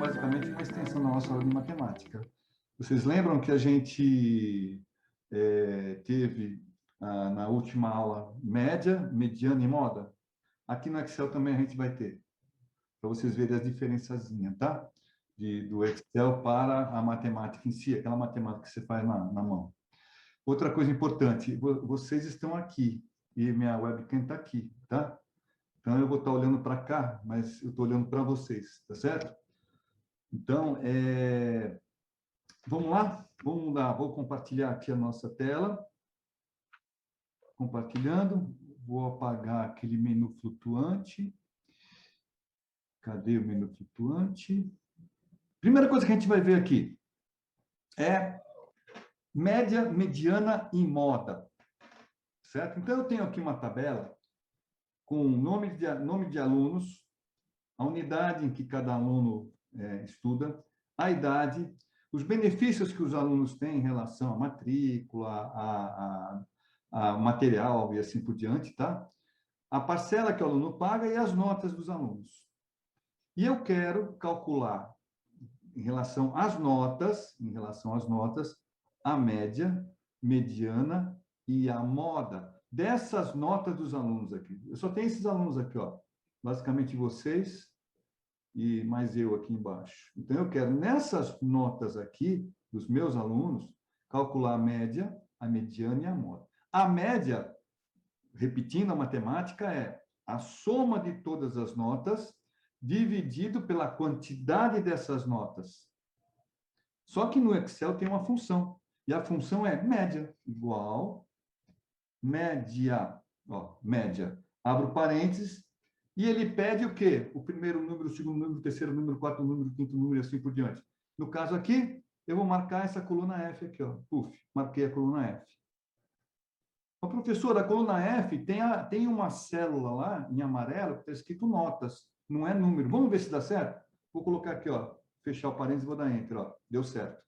basicamente uma extensão da nossa aula de matemática. Vocês lembram que a gente teve na última aula média, mediana e moda? Aqui no Excel também a gente vai ter, para vocês verem as diferençazinhas, tá? Do Excel para a matemática em si, aquela matemática que você faz na mão. Outra coisa importante, vocês estão aqui e minha webcam está aqui, tá? Então, eu vou estar olhando para cá, mas eu estou olhando para vocês, tá certo? Então, vamos lá? Vamos lá, vou compartilhar aqui a nossa tela. Compartilhando. Vou apagar aquele menu flutuante. Cadê o menu flutuante? Primeira coisa que a gente vai ver aqui é média, mediana e moda. Certo? Então, eu tenho aqui uma tabela com nome de alunos, a unidade em que cada aluno estuda, a idade, os benefícios que os alunos têm em relação à matrícula, a material e assim por diante, tá? A parcela que o aluno paga e as notas dos alunos. E eu quero calcular, em relação às notas, a média, mediana e a moda dessas notas dos alunos aqui. Eu só tenho esses alunos aqui, ó. Basicamente vocês e mais eu aqui embaixo. Então, eu quero, nessas notas aqui, dos meus alunos, calcular a média, a mediana e a moda. A média, repetindo a matemática, é a soma de todas as notas dividido pela quantidade dessas notas. Só que no Excel tem uma função, e a função é média, igual média, ó, média. Abro parênteses, e ele pede o quê? O primeiro número, o segundo número, o terceiro número, o quarto número, o quinto número, e assim por diante. No caso aqui, eu vou marcar essa coluna F aqui, ó. Puf, marquei a coluna F. Ó, professor, a coluna F tem uma célula lá, em amarelo, que está escrito notas, não é número. Vamos ver se dá certo? Vou colocar aqui, ó, fechar o parênteses e vou dar Enter, ó. Deu certo.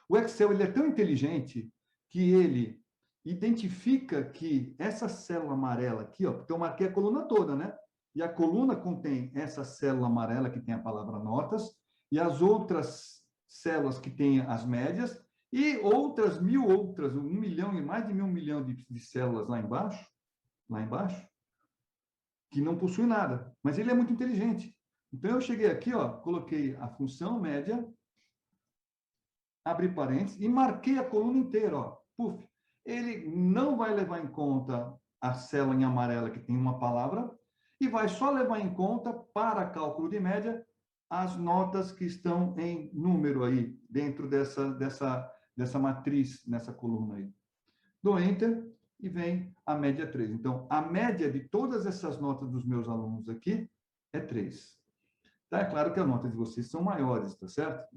O Excel, ele é tão inteligente que ele identifica que essa célula amarela aqui, ó, porque eu marquei a coluna toda, né? E a coluna contém essa célula amarela que tem a palavra notas, e as outras células que têm as médias, e outras 1.000 outras, 1 milhão e mais de 1 milhão de células lá embaixo, que não possuem nada. Mas ele é muito inteligente. Então, eu cheguei aqui, ó, coloquei a função média, abri parênteses, e marquei a coluna inteira, ó. Puf. Ele não vai levar em conta a célula em amarela que tem uma palavra, e vai só levar em conta, para cálculo de média, as notas que estão em número aí, dentro dessa matriz, nessa coluna aí. Dou Enter e vem a média 3. Então, a média de todas essas notas dos meus alunos aqui é 3. Tá? É claro que as notas de vocês são maiores, tá certo?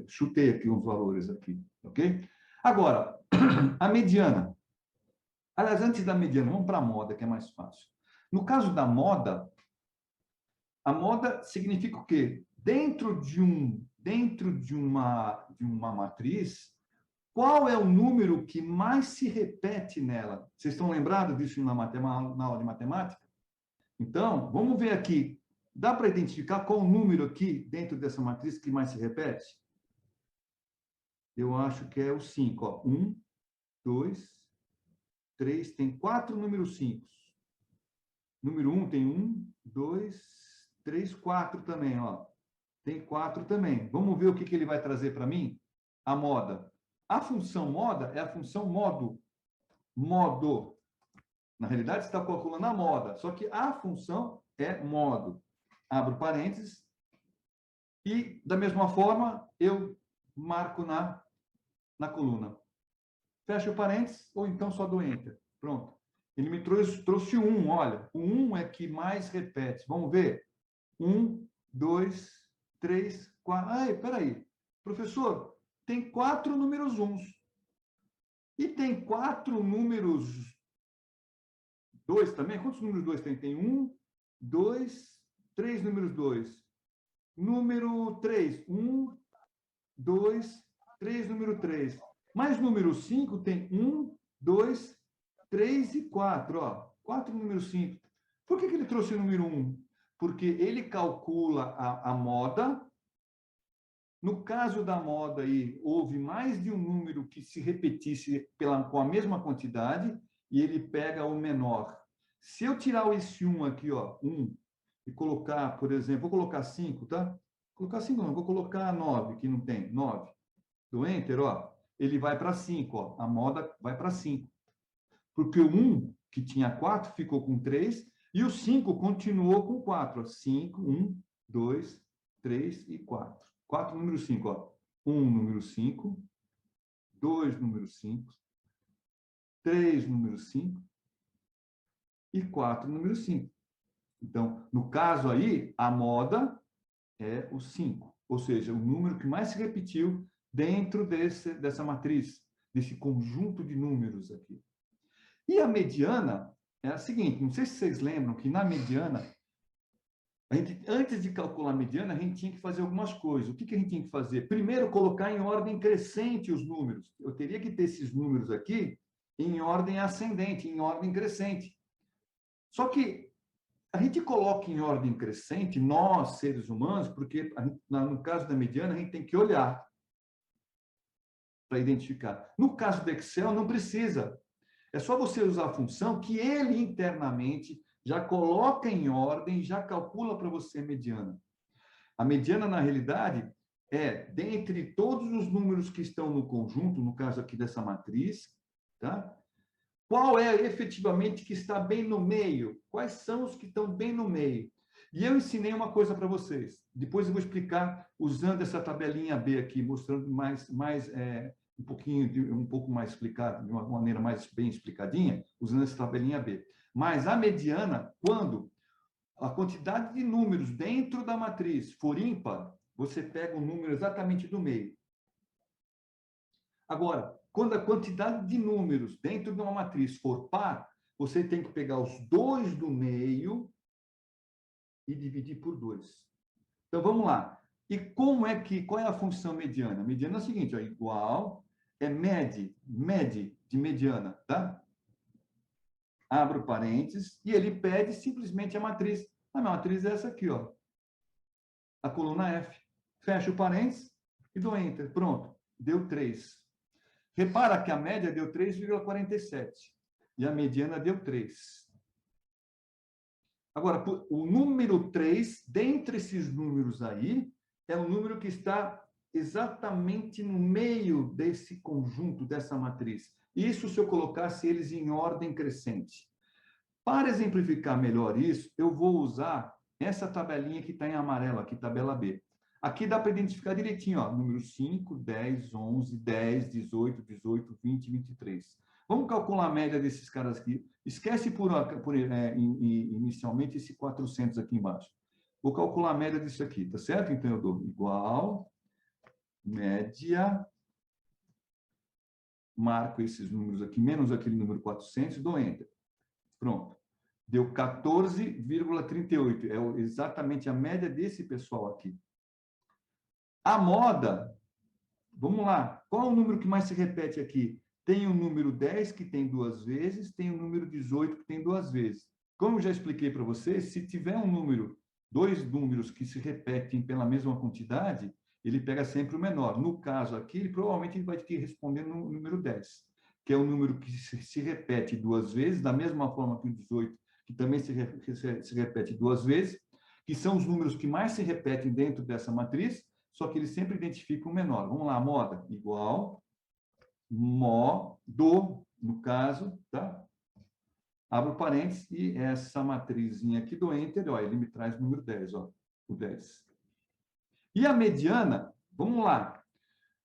Chutei aqui uns valores aqui, ok? Agora, a mediana. Aliás, antes da mediana, vamos para a moda, que é mais fácil. No caso da moda, a moda significa o quê? Dentro de uma matriz, qual é o número que mais se repete nela? Vocês estão lembrados disso na aula de matemática? Então, vamos ver aqui. Dá para identificar qual o número aqui, dentro dessa matriz, que mais se repete? Eu acho que é o 5. Ó. 1, 2, 3, tem 4 números 5. Número 1 tem 1, 2, 3, 4 também, ó. Tem 4 também. Vamos ver o que ele vai trazer para mim? A moda. A função moda é a função modo. Modo. Na realidade, você está calculando a moda, só que a função é modo. Abro parênteses e, da mesma forma, eu marco na coluna. Fecho o parênteses ou então só dou Enter. Pronto. Ele me trouxe 1, olha. O 1 é que mais repete. Vamos ver? 1, 2, 3, 4. Ai, peraí. Professor, tem 4 números 1. E tem 4 números 2 também? Quantos números 2 tem? Tem 1, 2, 3 números 2. Número 3. 1, 2, 3, número 3. Mais número 5 tem 1, 2, 3 e 4. Ó, 4 números 5. Por que ele trouxe o número 1? Porque ele calcula a moda No caso da moda aí, houve mais de um número que se repetisse com a mesma quantidade e ele pega o menor. Se eu tirar esse 1 aqui, ó, 1, e colocar, por exemplo, vou colocar 5, tá? Vou colocar 5 não, vou colocar 9, que não tem, 9. Do Enter, ó, ele vai para 5, ó, a moda vai para 5. Porque o 1, que tinha 4, ficou com 3, e o 5 continuou com 4. Ó. 5, 1, 2, 3 e 4. 4, número 5. Ó. 1, número 5. 2, número 5. 3, número 5. E 4, número 5. Então, no caso aí, a moda é o 5. Ou seja, o número que mais se repetiu dentro dessa matriz, desse conjunto de números aqui. E a mediana é a seguinte, não sei se vocês lembram que na mediana, antes de calcular a mediana, a gente tinha que fazer algumas coisas. O que a gente tinha que fazer? Primeiro, colocar em ordem crescente os números. Eu teria que ter esses números aqui em ordem ascendente, em ordem crescente. Só que a gente coloca em ordem crescente, nós, seres humanos, porque no caso da mediana, a gente tem que olhar para identificar. No caso do Excel, não precisa. É só você usar a função que ele internamente já coloca em ordem, já calcula para você a mediana. A mediana, na realidade, é dentre todos os números que estão no conjunto, no caso aqui dessa matriz, tá? Qual é efetivamente que está bem no meio? Quais são os que estão bem no meio? E eu ensinei uma coisa para vocês. Depois eu vou explicar usando essa tabelinha B aqui, mostrando um pouco mais explicado, de uma maneira mais bem explicadinha, usando essa tabelinha B. Mas a mediana, quando a quantidade de números dentro da matriz for ímpar, você pega o número exatamente do meio. Agora, quando a quantidade de números dentro de uma matriz for par, você tem que pegar os dois do meio e dividir por 2. Então, vamos lá. E qual é a função mediana? Mediana é o seguinte, ó, igual, mede de mediana, tá? Abro parênteses, e ele pede simplesmente a matriz. A minha matriz é essa aqui, ó. A coluna F. Fecho o parênteses e dou Enter. Pronto. Deu 3. Repara que a média deu 3,47 e a mediana deu 3. Agora, o número 3, dentre esses números aí, é o número que está exatamente no meio desse conjunto, dessa matriz. Isso se eu colocasse eles em ordem crescente. Para exemplificar melhor isso, eu vou usar essa tabelinha que está em amarelo aqui, tabela B. Aqui dá para identificar direitinho, ó, número 5, 10, 11, 10, 18, 18, 20, 23. Vamos calcular a média desses caras aqui. Esquece inicialmente esse 400 aqui embaixo. Vou calcular a média disso aqui, tá certo? Então, eu dou igual, média, marco esses números aqui, menos aquele número 400, dou Enter. Pronto. Deu 14,38. É exatamente a média desse pessoal aqui. A moda, vamos lá. Qual é o número que mais se repete aqui? Tem o número 10, que tem 2 vezes, tem o número 18, que tem 2 vezes. Como eu já expliquei para vocês, se tiver um número, 2 números que se repetem pela mesma quantidade, ele pega sempre o menor. No caso aqui, provavelmente ele vai te responder no número 10, que é o número que se repete 2 vezes, da mesma forma que o 18, que também se repete 2 vezes, que são os números que mais se repetem dentro dessa matriz, só que ele sempre identifica o menor. Vamos lá, moda, igual, modo, no caso, tá? Abro parênteses e essa matrizinha aqui do Enter, ó, ele me traz o número 10, ó, o 10. E a mediana, vamos lá.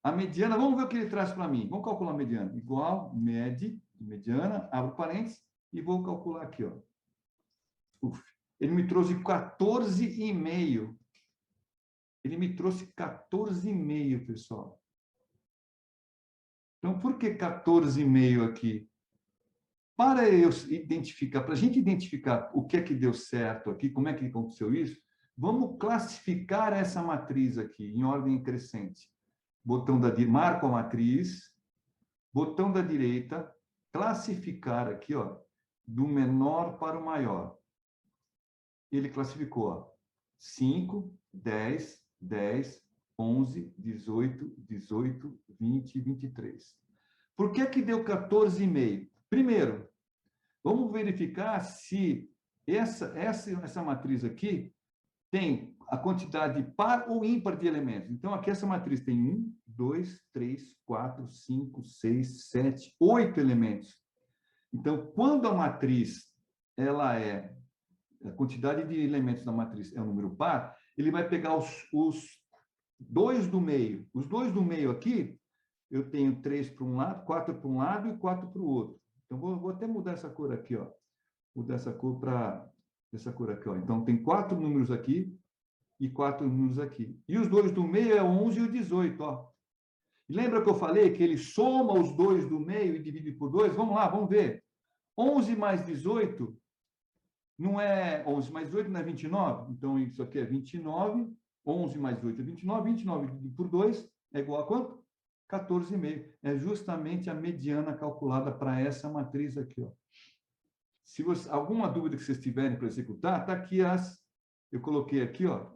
A mediana, vamos ver o que ele traz para mim. Vamos calcular a mediana. Igual, mediana, abro parênteses e vou calcular aqui, ó. Ele me trouxe 14,5. Ele me trouxe 14,5, pessoal. Então, por que 14,5 aqui? Para eu identificar, para a gente identificar o que é que deu certo aqui, como é que aconteceu isso, vamos classificar essa matriz aqui em ordem crescente. Botão marco a matriz, botão da direita, classificar aqui, ó, do menor para o maior. Ele classificou, ó, 5, 10, 10, 11, 18, 18, 20 e 23. Por que que deu 14,5? Primeiro, vamos verificar se essa matriz aqui tem a quantidade par ou ímpar de elementos. Então, aqui essa matriz tem 1, 2, 3, 4, 5, 6, 7, 8 elementos. Então, quando a matriz, a quantidade de elementos da matriz é um número par, ele vai pegar os dois do meio. Os dois do meio aqui, eu tenho 3 para um lado, 4 para um lado e 4 para o outro. Então, vou até mudar essa cor aqui, ó. Mudar essa cor para essa cor aqui, ó. Então, tem 4 números aqui e 4 números aqui. E os dois do meio é o 11 e o 18, ó. E lembra que eu falei que ele soma os dois do meio e divide por 2? Vamos lá, vamos ver. 11 mais 18 não é 11 mais 18 não é 29? Então, isso aqui é 29. 11 mais 8 é 29. 29 dividido por 2 é igual a quanto? 14,5. É justamente a mediana calculada para essa matriz aqui, ó. Se você, alguma dúvida que vocês tiverem para executar, está aqui eu coloquei aqui, ó,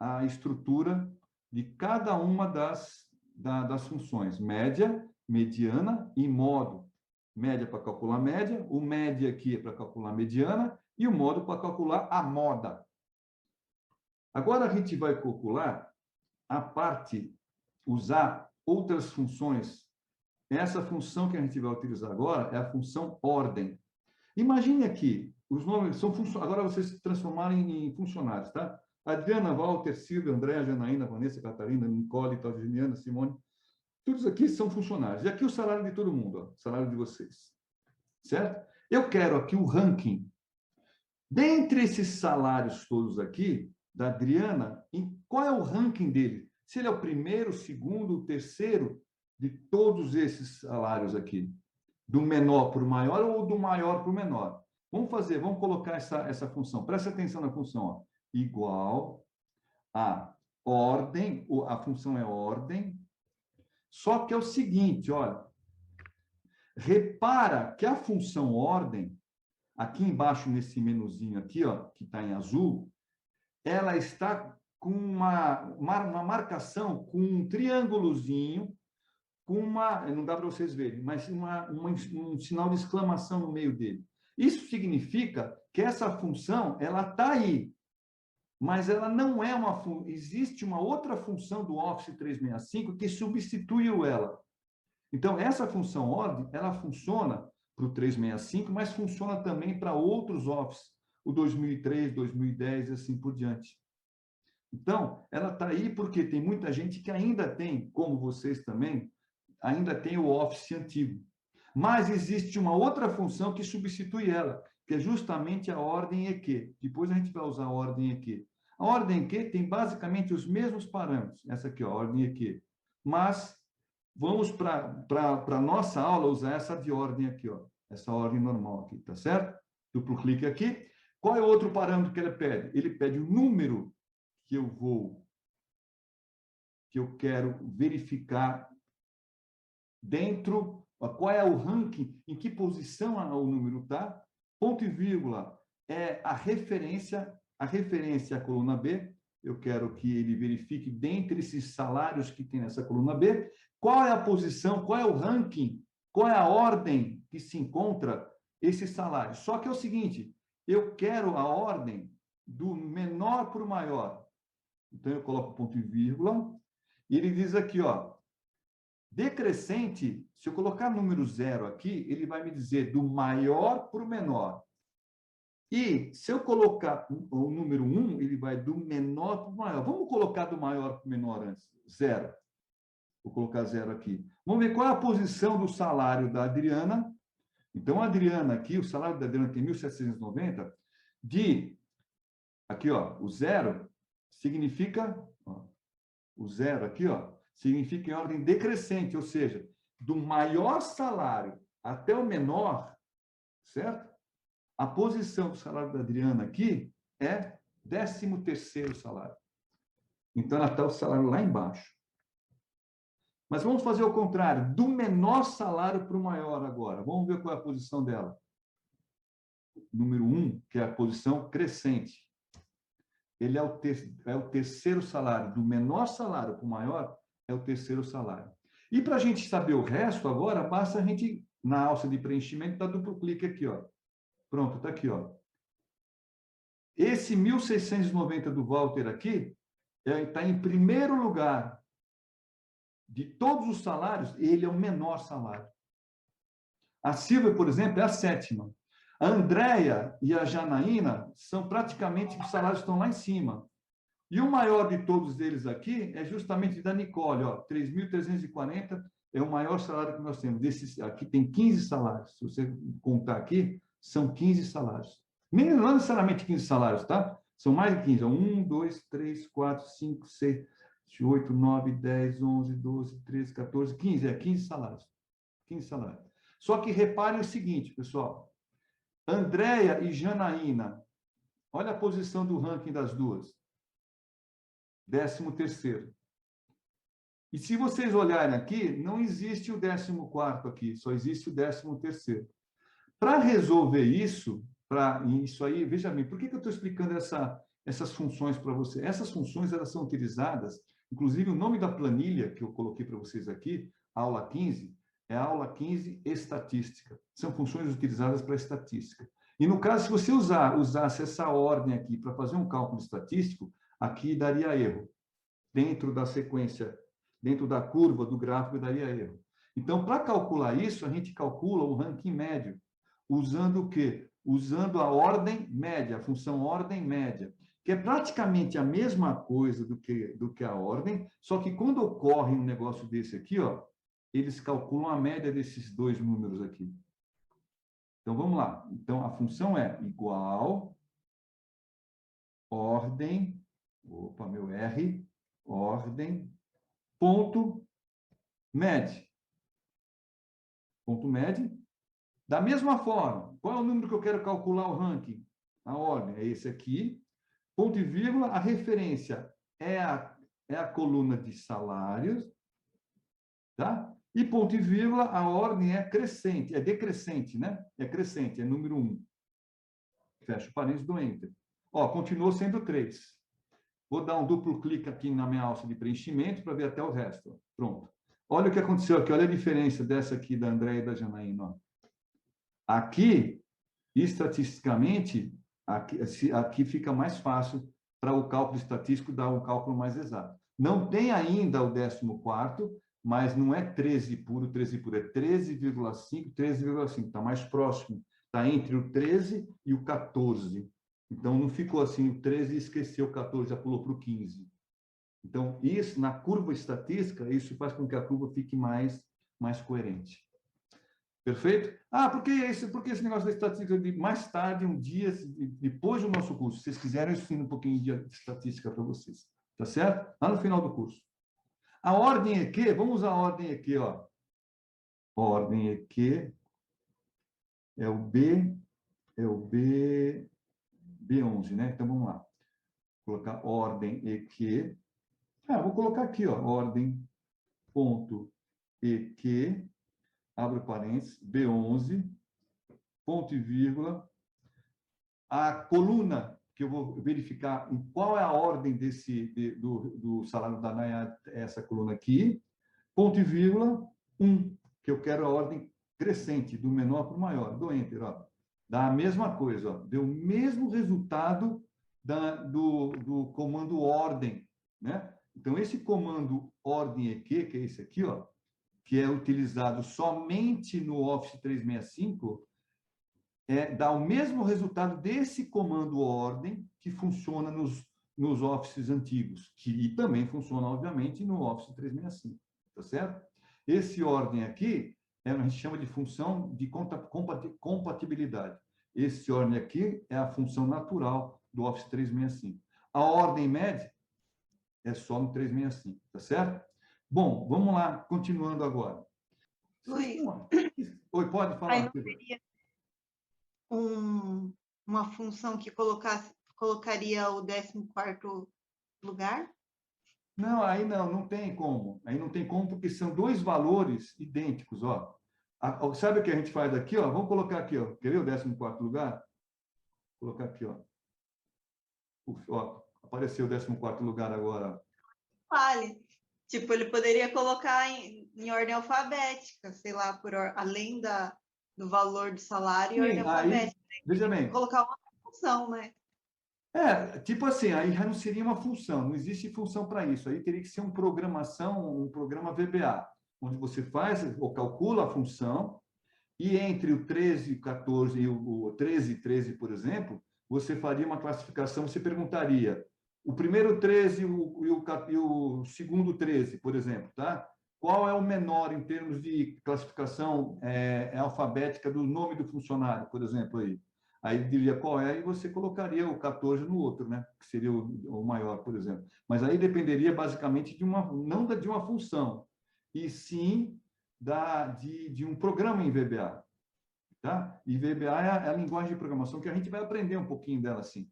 a estrutura de cada uma das funções. Média, mediana e modo. Média para calcular média, o média aqui é para calcular mediana e o modo para calcular a moda. Agora a gente vai calcular a parte, usar outras funções. Essa função que a gente vai utilizar agora é a função ordem. Imagine aqui, os nomes são agora vocês se transformarem em funcionários, tá? Adriana, Walter, Silvia, Andréa, Janaína, Vanessa, Catarina, Nicole, Taugeniana, Simone, todos aqui são funcionários. E aqui o salário de todo mundo, ó, o salário de vocês. Certo? Eu quero aqui o ranking. Dentre esses salários todos aqui, da Adriana, qual é o ranking dele? Se ele é o primeiro, o segundo, o terceiro de todos esses salários aqui. Do menor para o maior ou do maior para o menor. Vamos colocar essa função. Presta atenção na função, ó. Igual a ordem, a função é ordem, só que é o seguinte, olha, repara que a função ordem, aqui embaixo nesse menuzinho aqui, ó, que está em azul, ela está com uma marcação com um triângulozinho, não dá para vocês verem, mas um sinal de exclamação no meio dele. Isso significa que essa função, ela está aí, mas ela não é uma função. Existe uma outra função do Office 365 que substitui ela. Então, essa função ordem, ela funciona para o 365, mas funciona também para outros Office, o 2003, 2010 e assim por diante. Então, ela está aí porque tem muita gente que ainda tem, como vocês também, ainda tem o Office antigo. Mas existe uma outra função que substitui ela, que é justamente a ordem EQ. Depois a gente vai usar a ordem EQ. A ordem EQ tem basicamente os mesmos parâmetros. Essa aqui, ó, a ordem EQ. Mas vamos para a nossa aula usar essa de ordem aqui, ó. Essa ordem normal aqui, tá certo? Duplo clique aqui. Qual é o outro parâmetro que ele pede? Ele pede o número que eu quero verificar dentro, qual é o ranking, em que posição o número está, ponto e vírgula é a referência é a coluna B, eu quero que ele verifique dentre esses salários que tem nessa coluna B, qual é a posição, qual é o ranking, qual é a ordem que se encontra esse salário. Só que é o seguinte, eu quero a ordem do menor para o maior. Então, eu coloco ponto e vírgula, e ele diz aqui, ó, decrescente, se eu colocar número 0 aqui, ele vai me dizer do maior para o menor. E se eu colocar o número 1, ele vai do menor para o maior. Vamos colocar do maior para o menor antes. 0. Vou colocar 0 aqui. Vamos ver qual é a posição do salário da Adriana. Então, a Adriana aqui, o salário da Adriana tem 1.790. Aqui, ó, o 0 significa, ó, o 0 aqui, ó, significa em ordem decrescente, ou seja, do maior salário até o menor, certo? A posição do salário da Adriana aqui é 13º salário. Então, ela está o salário lá embaixo. Mas vamos fazer o contrário, do menor salário para o maior agora. Vamos ver qual é a posição dela. Número 1, que é a posição crescente. ele é o terceiro salário. Do menor salário para o maior, é o terceiro salário. E para a gente saber o resto agora, basta a gente, na alça de preenchimento, dar duplo clique aqui, ó. Pronto, está aqui, ó. Esse 1.690 do Walter aqui, está em primeiro lugar de todos os salários, ele é o menor salário. A Silvia, por exemplo, é a sétima. A Andréia e a Janaína são praticamente, os salários estão lá em cima. E o maior de todos eles aqui é justamente da Nicole, ó, 3.340 é o maior salário que nós temos. Desses, aqui tem 15 salários. Se você contar aqui, são 15 salários. Não necessariamente 15 salários, tá? São mais de 15. 1, 2, 3, 4, 5, 6, 8, 9, 10, 11, 12, 13, 14, 15. É 15 salários. 15 salários. Só que reparem o seguinte, pessoal. Andréia e Janaína, olha a posição do ranking das duas. 13º. E se vocês olharem aqui, não existe o 14º aqui, só existe o 13º. Para resolver isso, isso aí, veja bem, por que eu estou explicando essas funções para você? Essas funções, elas são utilizadas, inclusive o nome da planilha que eu coloquei para vocês aqui, aula 15, é a aula 15 estatística. São funções utilizadas para estatística. E no caso, se você usasse essa ordem aqui para fazer um cálculo estatístico, aqui daria erro. Dentro da sequência, dentro da curva do gráfico, daria erro. Então, para calcular isso, a gente calcula o ranking médio. Usando o quê? Usando a ordem média, a função ordem média, que é praticamente a mesma coisa do que a ordem, só que quando ocorre um negócio desse aqui, ó, eles calculam a média desses dois números aqui. Então, vamos lá. Então, a função é igual ordem, opa, meu R, ordem, ponto, med. Ponto med. Da mesma forma, qual é o número que eu quero calcular o ranking? A ordem é esse aqui. Ponto e vírgula, a referência é a coluna de salários, tá? E ponto e vírgula, a ordem é crescente, é decrescente, né? É crescente, é número 1. Fecha o parênteses do Enter. Ó, continuou sendo 3. Vou dar um duplo clique aqui na minha alça de preenchimento para ver até o resto. Ó. Pronto. Olha o que aconteceu aqui, olha a diferença dessa aqui da Andréia e da Janaína. Ó. Aqui, estatisticamente, aqui fica mais fácil para o cálculo estatístico dar um cálculo mais exato. Não tem ainda o 14º, mas não é 13 puro, é 13,5, 13,5. Está mais próximo. Está entre o 13 e o 14. Então, não ficou assim, o 13 esqueceu o 14, já pulou para o 15. Então, isso, na curva estatística, isso faz com que a curva fique mais coerente. Perfeito? Ah, por que esse negócio da estatística de mais tarde, um dia, depois do nosso curso? Se vocês quiserem, eu ensino um pouquinho de estatística para vocês. Tá certo? Lá no final do curso. A ordem EQ, vamos usar a ordem EQ, ó. Ordem EQ é o B11, né? Então, vamos lá. Vou colocar ordem EQ. Vou colocar aqui, ó, ordem ponto EQ, abre parênteses, B11, ponto e vírgula. A coluna que eu vou verificar em qual é a ordem do salário da Nayara, essa coluna aqui, ponto e vírgula, 1, que eu quero a ordem crescente, do menor para o maior. Dou Enter, ó. Dá a mesma coisa, ó. Deu o mesmo resultado do comando ordem, né? Então, esse comando ordem EQ, que é esse aqui, ó, que é utilizado somente no Office 365, dá o mesmo resultado desse comando ordem que funciona nos Offices antigos, que também funciona, obviamente, no Office 365, tá certo? Esse ordem aqui, a gente chama de função de compatibilidade. Esse ordem aqui é a função natural do Office 365. A ordem média é só no 365, tá certo? Bom, vamos lá, continuando agora. Oi, pode falar. Aí não teria uma função que colocaria o 14º lugar? Não, aí não tem como. Aí não tem como, porque são dois valores idênticos, ó. Sabe o que a gente faz aqui, ó? Vamos colocar aqui, ó. Quer ver o 14º lugar? Vou colocar aqui, ó. apareceu o 14º lugar agora. Fale. Tipo, ele poderia colocar em ordem alfabética, sei lá, além do valor do salário, em ordem Sim, aí, alfabética. veja bem. Colocar uma função, né? Tipo assim, aí já não seria uma função, não existe função para isso. Aí teria que ser um programa VBA, onde você faz ou calcula a função, e entre o 13 e o 14 e o 13 e 13, por exemplo, você faria uma classificação, você perguntaria o primeiro 13 e o segundo 13, por exemplo, tá? Qual é o menor em termos de classificação alfabética do nome do funcionário, por exemplo, aí? Aí diria qual é e você colocaria o 14 no outro, né? Que seria o maior, por exemplo. Mas aí dependeria basicamente não de uma função, e sim de um programa em VBA. Tá? E VBA é a linguagem de programação que a gente vai aprender um pouquinho dela assim.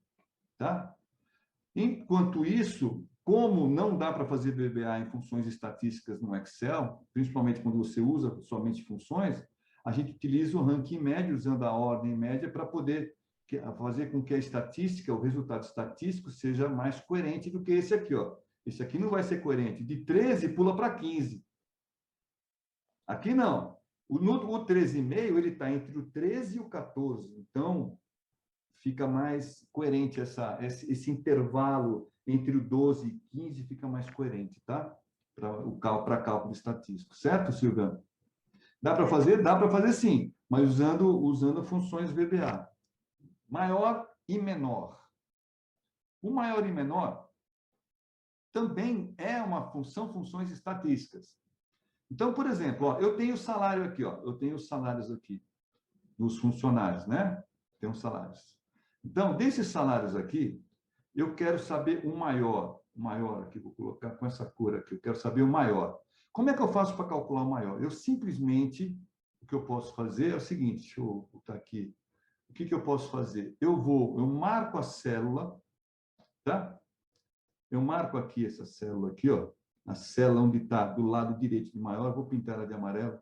Tá? Enquanto isso, como não dá para fazer VBA em funções estatísticas no Excel, principalmente quando você usa somente funções, a gente utiliza o ranking médio, usando a ordem média, para poder fazer com que a estatística, o resultado estatístico, seja mais coerente do que esse aqui. Ó. Esse aqui não vai ser coerente. De 13 pula para 15. Aqui não. O 13,5, ele está entre o 13 e o 14. Então, fica mais coerente esse intervalo entre o 12 e 15, fica mais coerente, tá? Para cálculo estatístico. Certo, Silvana? Dá para fazer? Dá para fazer sim, mas usando funções VBA. Maior e menor. O maior e menor também é uma funções estatísticas. Então, por exemplo, ó, eu tenho salário aqui, ó, eu tenho os salários aqui dos funcionários, né? Tem os salários. Então, desses salários aqui, eu quero saber o maior aqui, vou colocar com essa cor aqui, eu quero saber o maior. Como é que eu faço para calcular o maior? Eu simplesmente, o que eu posso fazer é o seguinte, deixa eu botar aqui, o que eu posso fazer? Eu marco a célula, tá? Eu marco aqui essa célula aqui, ó, a célula onde está do lado direito de maior, vou pintar ela de amarelo,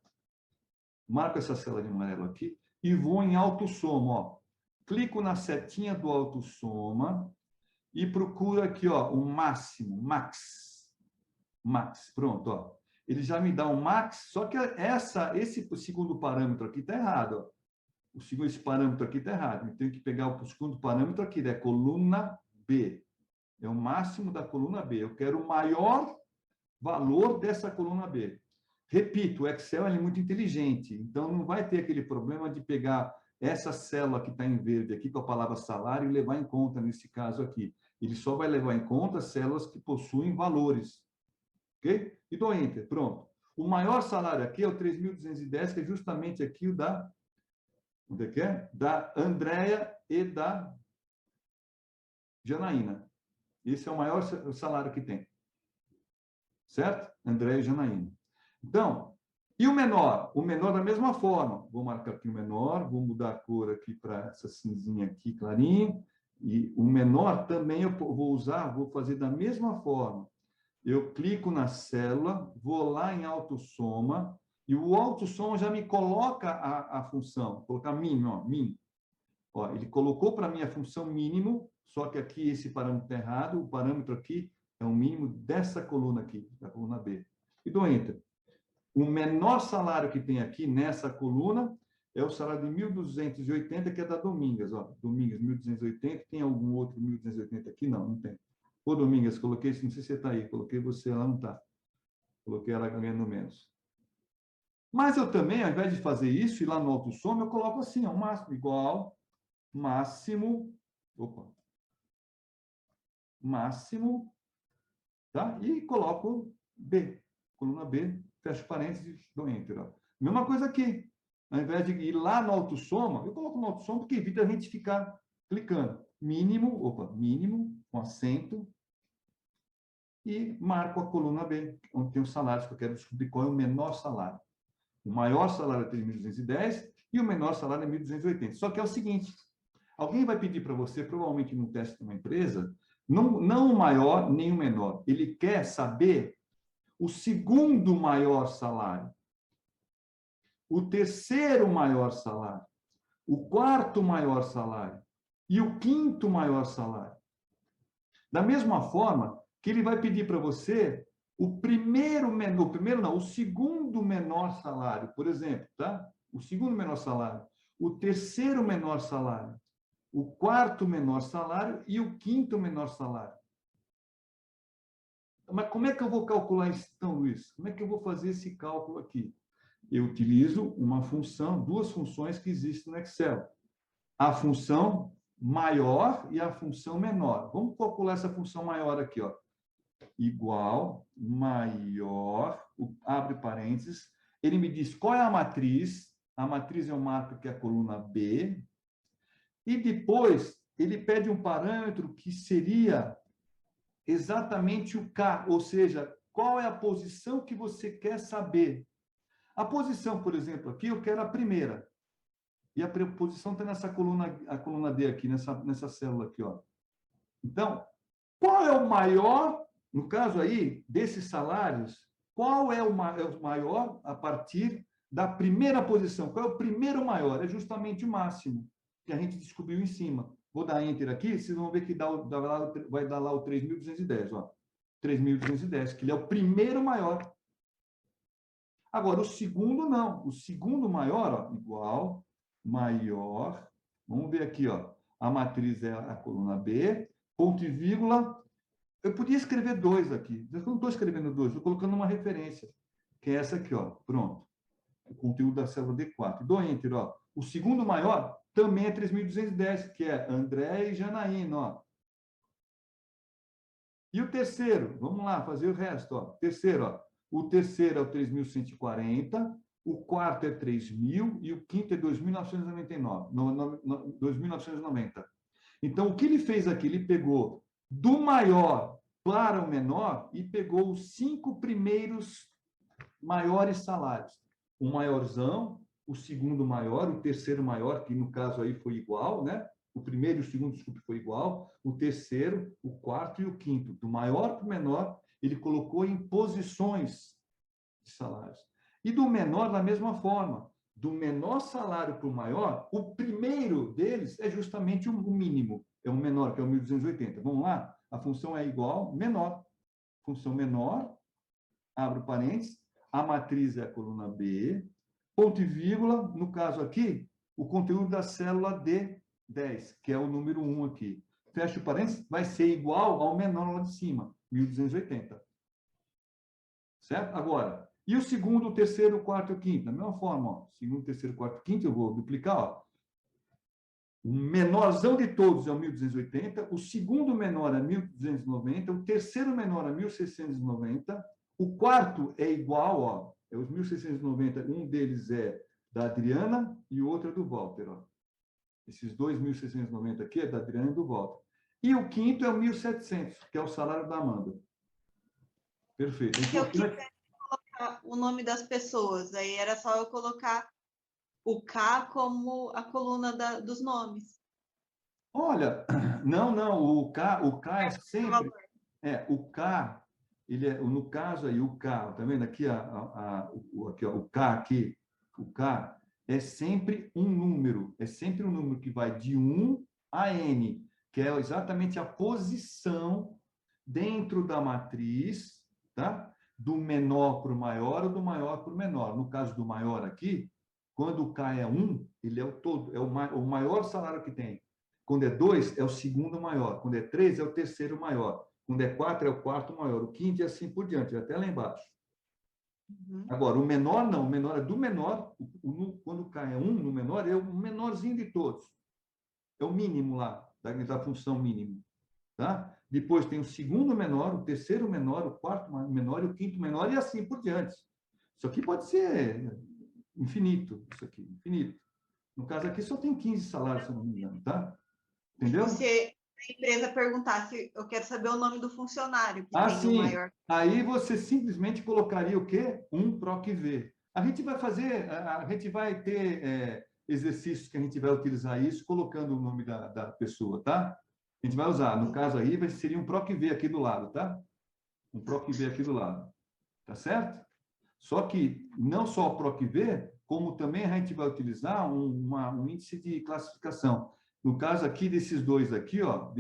marco essa célula de amarelo aqui e vou em autossoma, ó. Clico na setinha do autossoma e procuro aqui, ó, o máximo, max. Max, pronto, ó. Ele já me dá um max, só que esse segundo parâmetro aqui está errado, ó. Esse parâmetro aqui está errado. Eu tenho que pegar o segundo parâmetro aqui, da coluna B. É o máximo da coluna B. Eu quero o maior valor dessa coluna B. Repito, o Excel é muito inteligente, então não vai ter aquele problema de pegar essa célula que está em verde aqui com a palavra salário e levar em conta nesse caso aqui. Ele só vai levar em conta células que possuem valores. Ok? E dou Enter. Pronto. O maior salário aqui é o 3.210, que é justamente aqui o da... Onde é que é? Da Andréia e da Janaína. Esse é o maior salário que tem. Certo? Andréia e Janaína. Então, e o menor? O menor da mesma forma. Vou marcar aqui o menor, vou mudar a cor aqui para essa cinzinha aqui, clarinho. E o menor também eu vou fazer da mesma forma. Eu clico na célula, vou lá em autossoma, e o autossoma já me coloca a função. Vou colocar min, ó, min. Ó, ele colocou para mim a função mínimo, só que aqui esse parâmetro está errado, o parâmetro aqui é o mínimo dessa coluna aqui, da coluna B. E dou Enter. O menor salário que tem aqui nessa coluna é o salário de 1.280, que é da Domingas. Ó. Domingas, 1.280. Tem algum outro 1.280 aqui? Não, não tem. Ô, Domingas, coloquei, não sei se você está aí, coloquei você, ela não está. Coloquei ela ganhando menos. Mas eu também, ao invés de fazer isso, ir lá no autossoma, eu coloco assim, ó, máximo igual, máximo, opa, máximo, tá? E coloco B, coluna B, fecho parênteses, dou Enter. Ó. Mesma coisa aqui. Ao invés de ir lá no autossoma, eu coloco no autossoma porque evita a gente ficar clicando. Mínimo, opa, mínimo, com acento, e marco a coluna B, onde tem os salários, que eu quero descobrir qual é o menor salário. O maior salário é 3.210 e o menor salário é 1.280. Só que é o seguinte, alguém vai pedir para você, provavelmente no teste de uma empresa, não o maior nem o menor. Ele quer saber o segundo maior salário, o terceiro maior salário, o quarto maior salário e o quinto maior salário. Da mesma forma que ele vai pedir para você o segundo menor salário, por exemplo, tá? O segundo menor salário, o terceiro menor salário, o quarto menor salário e o quinto menor salário. Mas como é que eu vou calcular isso, então, Luiz? Como é que eu vou fazer esse cálculo aqui? Eu utilizo uma função, duas funções que existem no Excel. A função maior e a função menor. Vamos calcular essa função maior aqui, ó. Igual, maior, abre parênteses, ele me diz qual é a matriz eu marco que é a coluna B, e depois ele pede um parâmetro que seria exatamente o K, ou seja, qual é a posição que você quer saber. A posição, por exemplo, aqui eu quero a primeira. E a posição está nessa coluna, a coluna D aqui, nessa célula aqui, ó. Então, qual é o maior, no caso aí, desses salários, qual é o maior a partir da primeira posição? Qual é o primeiro maior? É justamente o máximo, que a gente descobriu em cima. Vou dar Enter aqui, vocês vão ver que vai dar lá o 3.210, ó. 3.210, que ele é o primeiro maior. Agora, o segundo não. O segundo maior, ó, igual, maior. Vamos ver aqui, ó. A matriz é a coluna B, ponto e vírgula. Eu podia escrever 2 aqui. Eu não estou escrevendo 2, estou colocando uma referência, que é essa aqui, ó. Pronto. O conteúdo da célula D4. Dou Enter, ó. O segundo maior também é 3.210, que é André e Janaína, ó. E o terceiro? Vamos lá, fazer o resto, ó. Terceiro, ó. O terceiro é o 3.140, o quarto é 3.000 e o quinto é 2.999, 2.990. Então, o que ele fez aqui? Ele pegou do maior para o menor e pegou os 5 primeiros maiores salários. O maiorzão, o segundo maior, o terceiro maior, que no caso aí foi igual, né? O primeiro e o segundo, desculpe, foi igual. O terceiro, o quarto e o quinto. Do maior para o menor, ele colocou em posições de salários. E do menor, da mesma forma. Do menor salário para o maior, o primeiro deles é justamente o mínimo. É o menor, que é o 1.280. Vamos lá? A função é igual, menor. Função menor, abro parênteses, a matriz é a coluna B, ponto e vírgula, no caso aqui, o conteúdo da célula D10, que é o número 1 aqui. Fecha o parênteses, vai ser igual ao menor lá de cima, 1.280. Certo? Agora, e o segundo, o terceiro, o quarto e o quinto? Da mesma forma, ó, segundo, terceiro, quarto e quinto, eu vou duplicar, ó. O menorzão de todos é o 1.280, o segundo menor é 1.290, o terceiro menor é 1.690, o quarto é igual, ó, é os 1.690, um deles é da Adriana e o outro é do Walter, ó. Esses dois 1.690 aqui é da Adriana e do Walter. E o quinto é o 1.700, que é o salário da Amanda. Perfeito. Se eu quiser colocar o nome das pessoas, aí era só eu colocar o K como a coluna dos nomes. Olha, não, o K é sempre... o K, ele é, no caso aí, o K, tá vendo aqui, aqui ó, o K aqui, o K é sempre um número que vai de 1 a N, que é exatamente a posição dentro da matriz, tá? Do menor para o maior ou do maior para o menor. No caso do maior aqui, quando o K é 1, ele é o todo, é o maior salário que tem. Quando é 2, é o segundo maior. Quando é 3, é o terceiro maior. Quando é 4, é o quarto maior. O quinto e assim por diante, até lá embaixo. Uhum. Agora, o menor não. O menor é do menor. Quando o K é 1 no menor, é o menorzinho de todos. É o mínimo lá, da função mínimo. Tá? Depois tem o segundo menor, o terceiro menor, o quarto menor e o quinto menor, e assim por diante. Isso aqui pode ser infinito. Isso aqui, infinito. No caso aqui, só tem 15 salários, se não me engano. Tá? Entendeu? Tipo, se a empresa perguntasse, eu quero saber o nome do funcionário que tem sim. o maior. Aí você simplesmente colocaria o quê? Um PROC-V. A gente vai ter exercícios que a gente vai utilizar isso, colocando o nome da pessoa, tá? A gente vai usar. No caso aí, seria um PROC-V aqui do lado, tá? Um PROC-V aqui do lado. Tá certo? Só que não só o PROC-V, como também a gente vai utilizar um índice de classificação, No caso aqui, desses dois aqui, ó,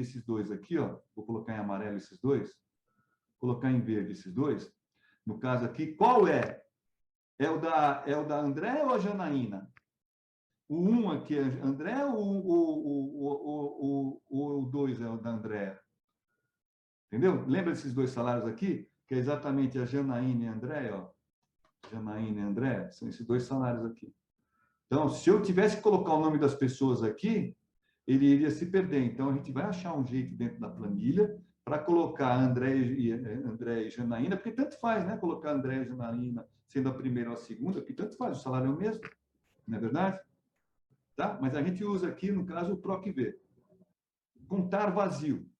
vou colocar em amarelo esses dois, colocar em verde esses dois. No caso aqui, qual é? É o da André ou a Janaína? O 1 aqui é André ou o 2 é o da André? Entendeu? Lembra desses dois salários aqui? Que é exatamente a Janaína e a André, ó. Janaína e André, são esses dois salários aqui. Então, se eu tivesse que colocar o nome das pessoas aqui, ele iria se perder. Então, a gente vai achar um jeito dentro da planilha para colocar André e Janaína, porque tanto faz, né? Colocar André e Janaína sendo a primeira ou a segunda, porque tanto faz, o salário é o mesmo, não é verdade? Tá? Mas a gente usa aqui, no caso, o PROC-V. Contar vazio.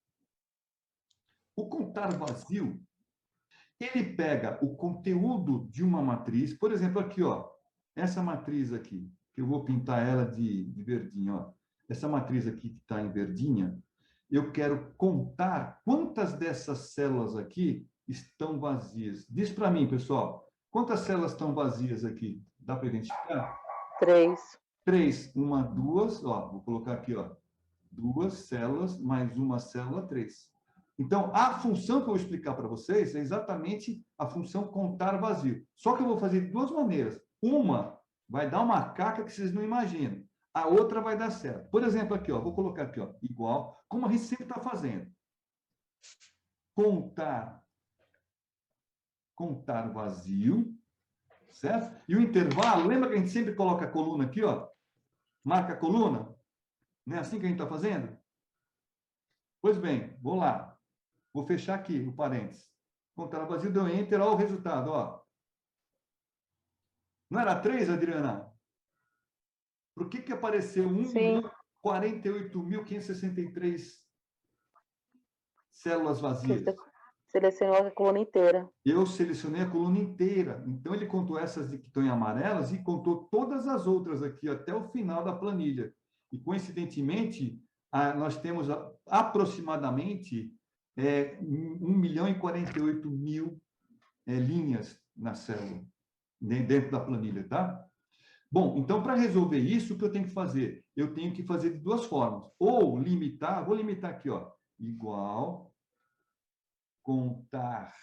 O contar vazio, ele pega o conteúdo de uma matriz, por exemplo, aqui, ó, essa matriz aqui, que eu vou pintar ela de verdinho, ó. Essa matriz aqui que está em verdinha, eu quero contar quantas dessas células aqui estão vazias. Diz para mim, pessoal, quantas células estão vazias aqui? Dá para identificar? 3. 3. 1, 2, ó, vou colocar aqui, ó, 2 células mais uma célula, 3. Então, a função que eu vou explicar para vocês é exatamente a função contar vazio. Só que eu vou fazer de duas maneiras. Uma vai dar uma caca que vocês não imaginam. A outra vai dar certo. Por exemplo, aqui, ó, vou colocar aqui, ó, igual, como a gente sempre está fazendo. Contar vazio, certo? E o intervalo, lembra que a gente sempre coloca a coluna aqui, ó? Marca a coluna? Não é assim que a gente está fazendo? Pois bem, vou lá. Vou fechar aqui o parênteses. Contar vazio, deu enter, olha o resultado, ó. Não era 3, Adriana? Por que apareceu 1.048.563 células vazias? Você selecionou a coluna inteira. Eu selecionei a coluna inteira. Então, ele contou essas que estão em amarelas e contou todas as outras aqui, até o final da planilha. E, coincidentemente, nós temos aproximadamente 1.048.000 linhas na célula, dentro da planilha, tá? Bom, então, para resolver isso, o que eu tenho que fazer? Eu tenho que fazer de duas formas. Ou limitar, vou limitar aqui, ó, igual, contar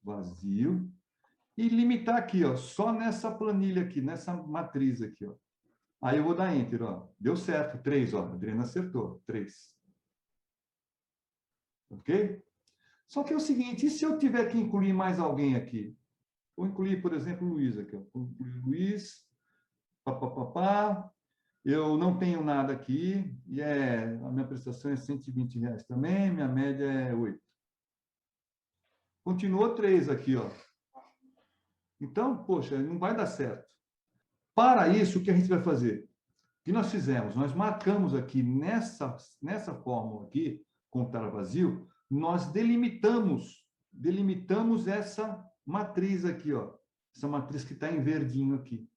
vazio, e limitar aqui, ó, só nessa planilha aqui, nessa matriz aqui, ó. Aí eu vou dar enter, ó. Deu certo, 3, ó. A Adriana acertou, 3. Ok? Só que é o seguinte, e se eu tiver que incluir mais alguém aqui? Vou incluir, por exemplo, o Luiz aqui, ó. Vou incluir o Luiz, papapá. Eu não tenho nada aqui, e a minha prestação é R$120 também, minha média é 8. Continuou 3 aqui, ó. Então, poxa, não vai dar certo. Para isso, o que a gente vai fazer? O que nós fizemos? Nós marcamos aqui, nessa fórmula aqui, contar vazio, nós delimitamos essa matriz aqui, ó. Essa matriz que está em verdinho aqui.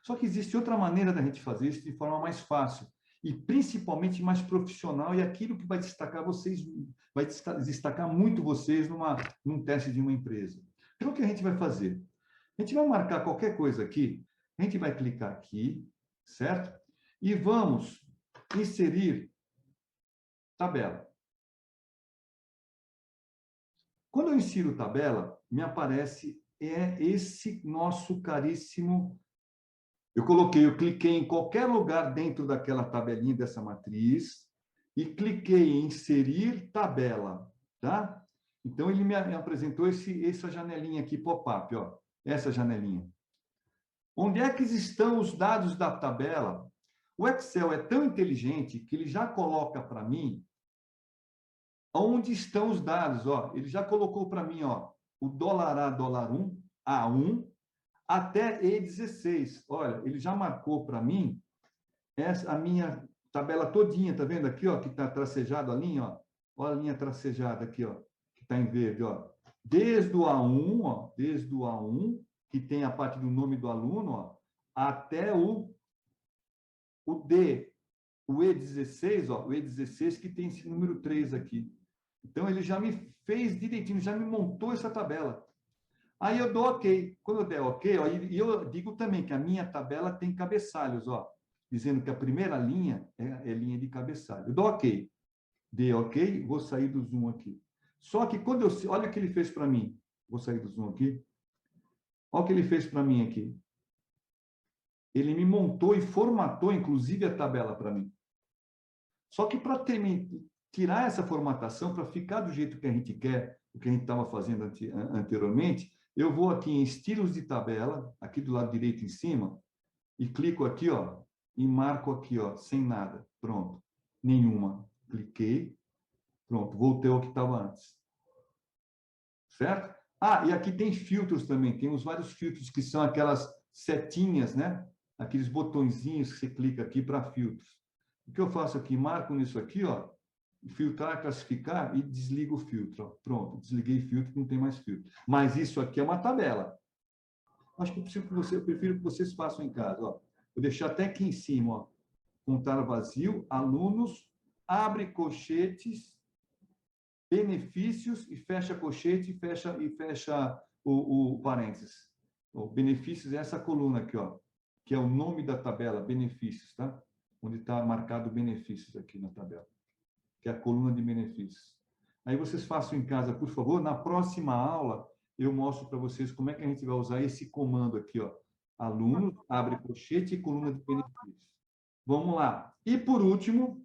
Só que existe outra maneira da gente fazer isso de forma mais fácil e principalmente mais profissional, e aquilo que vai destacar vocês, vai destacar muito vocês num teste de uma empresa. Então, o que a gente vai fazer? A gente vai marcar qualquer coisa aqui, a gente vai clicar aqui, certo? E vamos inserir tabela. Quando eu insiro tabela, me aparece esse nosso caríssimo. Eu cliquei em qualquer lugar dentro daquela tabelinha dessa matriz e cliquei em inserir tabela, tá? Então, ele me apresentou essa janelinha aqui, pop-up, ó. Essa janelinha. Onde é que estão os dados da tabela? O Excel é tão inteligente que ele já coloca para mim onde estão os dados, ó. Ele já colocou para mim, ó, o $A, $1, A1, até E16. Olha, ele já marcou para mim a minha tabela todinha, tá vendo aqui, ó, que está tracejado a linha, ó. Olha a linha tracejada aqui, ó, que está em verde, ó. Desde o A1, que tem a parte do nome do aluno, ó, até o D, o E16, ó, o E16 que tem esse número 3 aqui. Então, ele já me fez direitinho, já me montou essa tabela. Aí eu dou OK. Quando eu der OK, ó, e eu digo também que a minha tabela tem cabeçalhos, ó, dizendo que a primeira linha é linha de cabeçalho. Eu dou OK. Dei OK, vou sair do zoom aqui. Só que quando eu... Olha o que ele fez para mim. Vou sair do zoom aqui. Olha o que ele fez para mim aqui. Ele me montou e formatou, inclusive, a tabela para mim. Só que para tirar essa formatação, para ficar do jeito que a gente quer, o que a gente estava fazendo anteriormente, eu vou aqui em estilos de tabela, aqui do lado direito em cima, e clico aqui, ó, e marco aqui, ó, sem nada. Pronto. Nenhuma. Cliquei. Pronto. Voltei ao que estava antes. Certo? Ah, e aqui tem filtros também. Temos vários filtros que são aquelas setinhas, né? Aqueles botõezinhos que você clica aqui para filtros. O que eu faço aqui? Marco nisso aqui, ó, filtrar, classificar e desligo o filtro. Ó. Pronto, desliguei filtro, não tem mais filtro. Mas isso aqui é uma tabela. Acho que eu prefiro que vocês façam em casa. Ó. Vou deixar até aqui em cima, ó. Contar vazio, alunos, abre colchetes, benefícios e fecha colchete e fecha o parênteses. O benefícios é essa coluna aqui, ó, que é o nome da tabela, benefícios, tá? Onde está marcado benefícios aqui na tabela, que é a coluna de benefícios. Aí vocês façam em casa, por favor. Na próxima aula, eu mostro para vocês como é que a gente vai usar esse comando aqui, ó. Aluno, abre colchete e coluna de benefícios. Vamos lá. E, por último,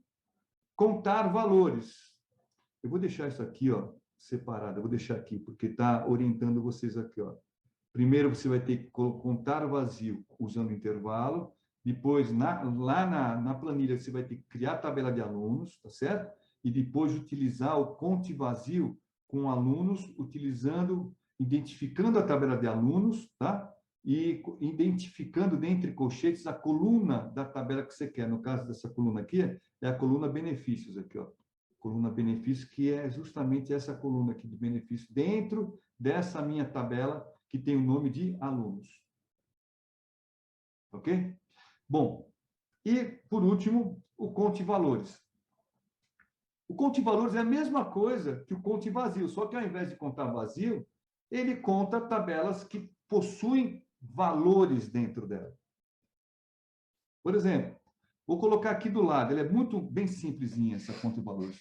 contar valores. Eu vou deixar isso aqui, ó, separado. Eu vou deixar aqui, porque está orientando vocês aqui, ó. Primeiro, você vai ter que contar vazio usando intervalo. Depois, lá na planilha, você vai ter que criar a tabela de alunos, tá certo? E depois utilizar o conte vazio com alunos, identificando a tabela de alunos, tá? E identificando dentre colchetes a coluna da tabela que você quer. No caso dessa coluna aqui, é a coluna benefícios aqui, ó. Coluna benefícios, que é justamente essa coluna aqui de benefícios dentro dessa minha tabela que tem o nome de alunos. Ok? Bom, e, por último, o conte valores. O conte valores é a mesma coisa que o conte vazio, só que ao invés de contar vazio, ele conta tabelas que possuem valores dentro dela. Por exemplo, vou colocar aqui do lado, ele é muito bem simplesinha essa conte valores.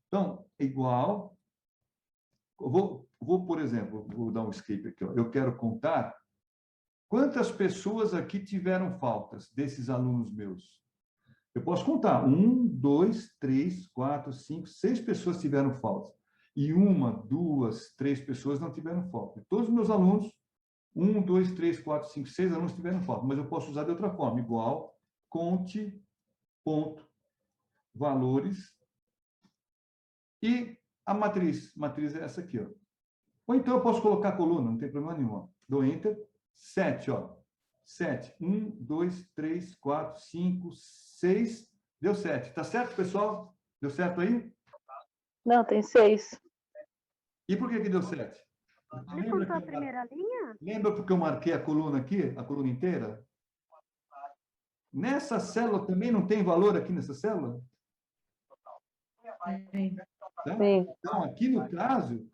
Então, é igual... por exemplo, vou dar um escape aqui. Ó. Eu quero contar quantas pessoas aqui tiveram faltas desses alunos meus. Eu posso contar. 1, 2, 3, 4, 5, 6 pessoas tiveram falta. E 1, 2, 3 pessoas não tiveram falta. Todos os meus alunos, 1, 2, 3, 4, 5, 6 alunos tiveram falta. Mas eu posso usar de outra forma. Igual, conte, ponto, valores. E a matriz. Matriz é essa aqui, ó. Ou então eu posso colocar a coluna, não tem problema nenhum. Dou Enter. 7, ó. 7. 1, 2, 3, 4, 5, 6. Deu 7. Tá certo, pessoal? Deu certo aí? Não, tem 6. E por que deu 7? Você contou a primeira linha? Lembra porque eu marquei a coluna aqui, a coluna inteira? Nessa célula também não tem valor aqui nessa célula? Tá? Então, aqui no caso,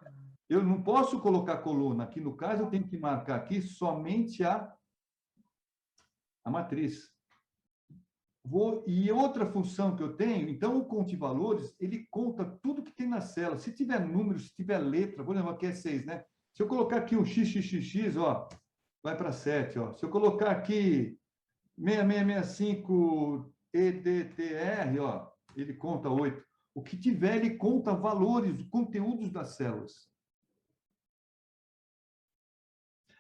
eu não posso colocar coluna. Aqui no caso, eu tenho que marcar aqui somente a matriz. E outra função que eu tenho, então, o conte valores, ele conta tudo que tem na célula. Se tiver número, se tiver letra, vou lembrar que é 6, né? Se eu colocar aqui um xxxx, ó, vai para 7, ó. Se eu colocar aqui 6665 EDTR, ó, ele conta 8. O que tiver, ele conta valores, conteúdos das células.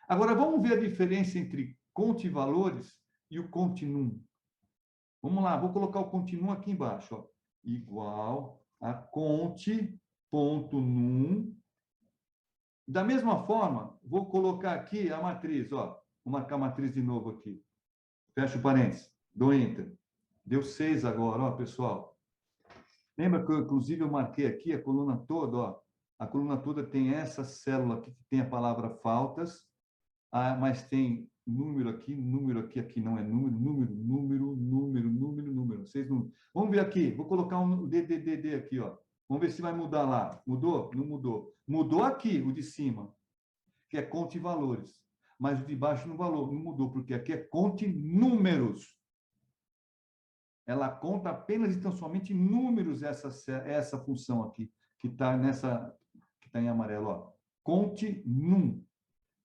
Agora, vamos ver a diferença entre conte valores e o continuum. Vamos lá, vou colocar o continuum aqui embaixo. Ó. Igual a conte.num. Da mesma forma, vou colocar aqui a matriz. Ó. Vou marcar a matriz de novo aqui. Fecha o parênteses. Dou Enter. Deu 6 agora, ó, pessoal. Lembra que, inclusive, eu marquei aqui a coluna toda. Ó. A coluna toda tem essa célula aqui que tem a palavra faltas. Mas tem número aqui não é número. Vocês não... Vamos ver aqui, vou colocar um DDD aqui, ó. Vamos ver se vai mudar lá. Mudou? Não mudou. Mudou aqui, o de cima. que é conte valores. Mas o de baixo não mudou, porque aqui é conte números. Ela conta apenas e tão somente números, essa função aqui, que está em amarelo. Ó. Conte num.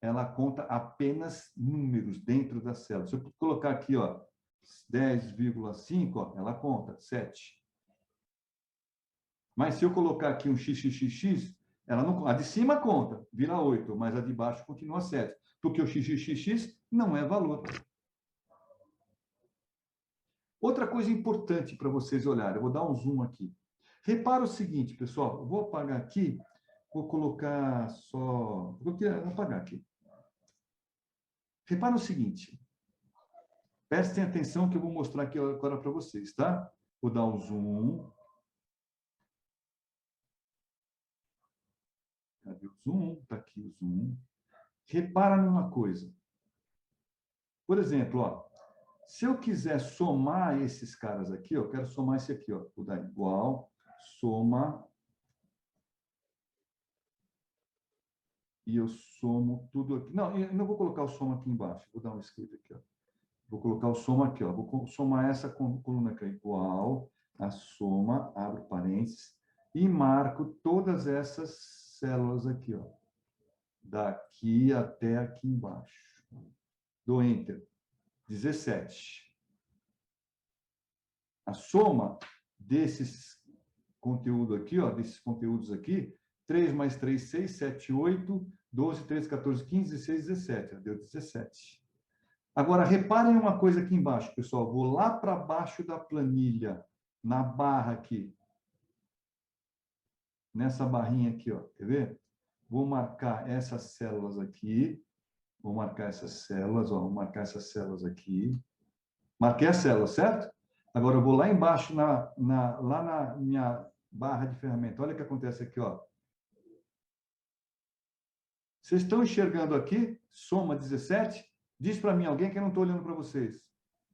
Ela conta apenas números dentro da célula. Se eu colocar aqui, ó, 10,5, ó, ela conta 7. Mas se eu colocar aqui um xxx, ela não, a de cima conta, vira 8, mas a de baixo continua 7, porque o xxx não é valor. Outra coisa importante para vocês olharem, eu vou dar um zoom aqui. Repara o seguinte, pessoal, eu vou apagar aqui, vou colocar só... Vou apagar aqui. Repara o seguinte, prestem atenção que eu vou mostrar aqui agora para vocês, tá? Vou dar um zoom. Cadê o zoom? Está aqui o zoom. Repara numa coisa. Por exemplo, ó, se eu quiser somar esses caras aqui, eu quero somar esse aqui, ó, vou dar igual, soma, e eu somo tudo aqui. Não, eu não vou colocar o soma aqui embaixo, vou dar um escrito aqui, ó. Vou colocar o soma aqui, ó. Vou somar essa coluna aqui, igual, a soma, abro parênteses, e marco todas essas células aqui, ó. Daqui até aqui embaixo. Dou Enter. 17. A soma desses conteúdos aqui, ó, desses conteúdos aqui, 3 mais 3, 6, 7, 8, 12, 13, 14, 15, 16, 17. Deu 17. Agora, reparem uma coisa aqui embaixo, pessoal. Vou lá para baixo da planilha, na barra aqui. Nessa barrinha aqui, ó. Quer ver? Vou marcar essas células aqui. Vou marcar essas células, ó. Vou marcar essas células aqui. Marquei a célula, certo? Agora, eu vou lá embaixo, lá na minha barra de ferramenta. Olha o que acontece aqui, ó. Vocês estão enxergando aqui? Soma 17? Diz para mim alguém que eu não estou olhando para vocês.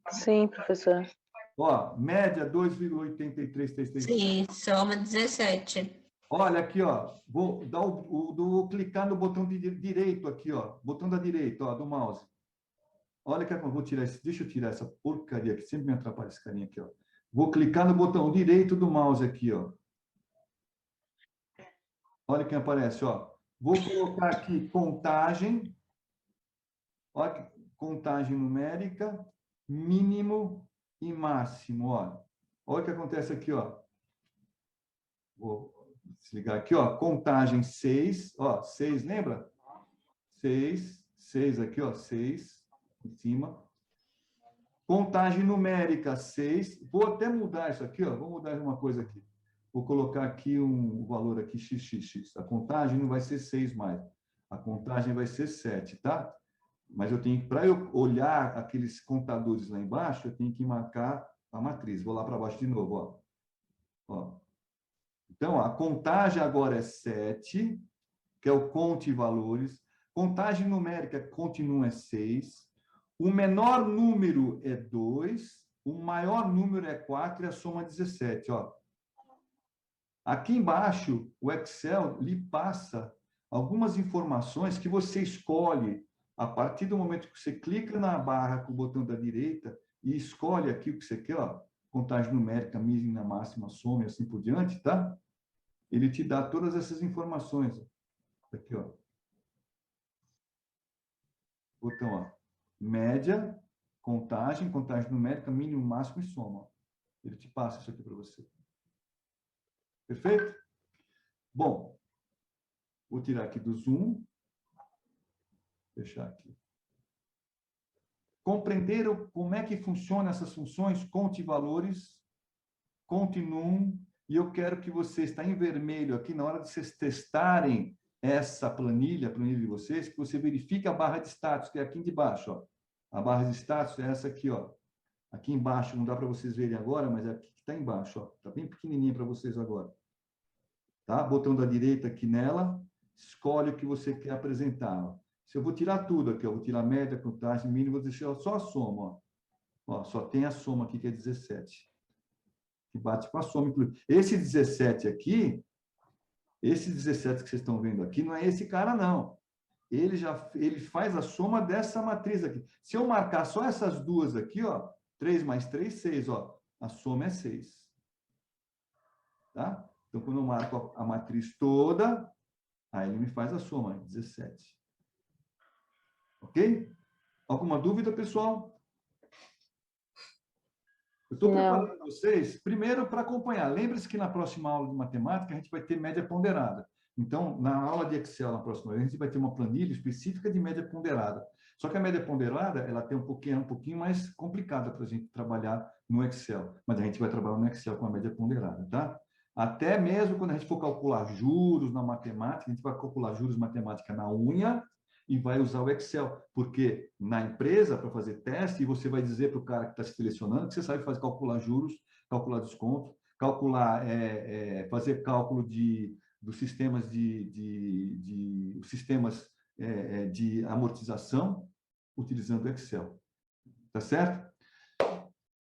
Sim, professor. Ó, média 2,8333. Sim, soma 17. Olha aqui, ó. Vou dar vou clicar no botão direito aqui, ó. Botão da direita, ó, do mouse. Olha que eu vou tirar esse. Deixa eu tirar essa porcaria que sempre me atrapalha esse carinha aqui, ó. Vou clicar no botão direito do mouse aqui, ó. Olha quem aparece, ó. Vou colocar aqui contagem. Olha, contagem numérica, mínimo e máximo, ó. Olha o que acontece aqui, ó. Vou desligar aqui, ó. Contagem 6, ó, 6, lembra? 6 aqui, ó, 6 em cima. Contagem numérica 6. Vou até mudar isso aqui, ó. Vou mudar uma coisa aqui. Vou colocar aqui um valor aqui xxx. A contagem não vai ser 6 mais. A contagem vai ser 7, tá? Mas eu tenho, para eu olhar aqueles contadores lá embaixo, eu tenho que marcar a matriz. Vou lá para baixo de novo, ó. Ó. Então, a contagem agora é 7, que é o conte valores. Contagem numérica, continua é 6. O menor número é 2. O maior número é 4 e a soma é 17, ó. Aqui embaixo, o Excel lhe passa algumas informações que você escolhe a partir do momento que você clica na barra com o botão da direita e escolhe aqui o que você quer, ó, contagem numérica, mínima, máxima, soma e assim por diante, tá? Ele te dá todas essas informações. Aqui, ó. Botão, ó. Média, contagem numérica, mínimo, máximo e soma. Ele te passa isso aqui para você. Perfeito? Bom, vou tirar aqui do zoom. Fechar aqui. Compreenderam como é que funcionam essas funções? Conte valores, conte num, e eu quero que vocês, está em vermelho aqui, na hora de vocês testarem essa planilha, a planilha de vocês, que você verifique a barra de status, que é aqui de baixo, ó. A barra de status é essa aqui, ó. Aqui embaixo, não dá para vocês verem agora, mas é aqui que está embaixo, ó. Está bem pequenininha para vocês agora. Tá? Botão da direita aqui nela, escolhe o que você quer apresentar, ó. Se eu vou tirar tudo aqui, eu vou tirar a média, contagem, mínimo, vou deixar só a soma, ó. Ó, só tem a soma aqui, que é 17. Que bate com a soma, inclusive. Esse 17 aqui, esse 17 que vocês estão vendo aqui, não é esse cara, não. ele faz a soma dessa matriz aqui. Se eu marcar só essas duas aqui, ó, 3 mais 3, 6, ó, a soma é 6. Tá? Então, quando eu marco a matriz toda, aí ele me faz a soma, 17. Ok? Alguma dúvida, pessoal? Eu estou preparando vocês, primeiro, para acompanhar. Lembre-se que na próxima aula de matemática, a gente vai ter média ponderada. Então, na aula de Excel, na próxima vez, a gente vai ter uma planilha específica de média ponderada. Só que a média ponderada, ela tem um pouquinho mais complicada para a gente trabalhar no Excel. Mas a gente vai trabalhar no Excel com a média ponderada, tá? Até mesmo quando a gente for calcular juros na matemática, a gente vai calcular juros matemática na unha e vai usar o Excel. Porque na empresa, para fazer teste, você vai dizer para o cara que está se selecionando que você sabe calcular juros, calcular desconto, calcular, fazer cálculo dos sistemas de amortização utilizando o Excel. Tá certo?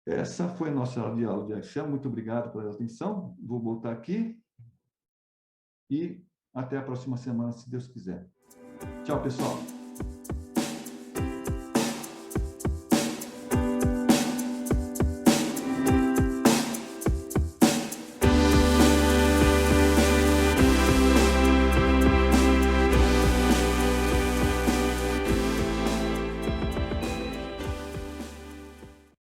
Essa foi a nossa aula de Excel. Muito obrigado pela atenção. Vou voltar aqui e até a próxima semana, se Deus quiser. Tchau, pessoal.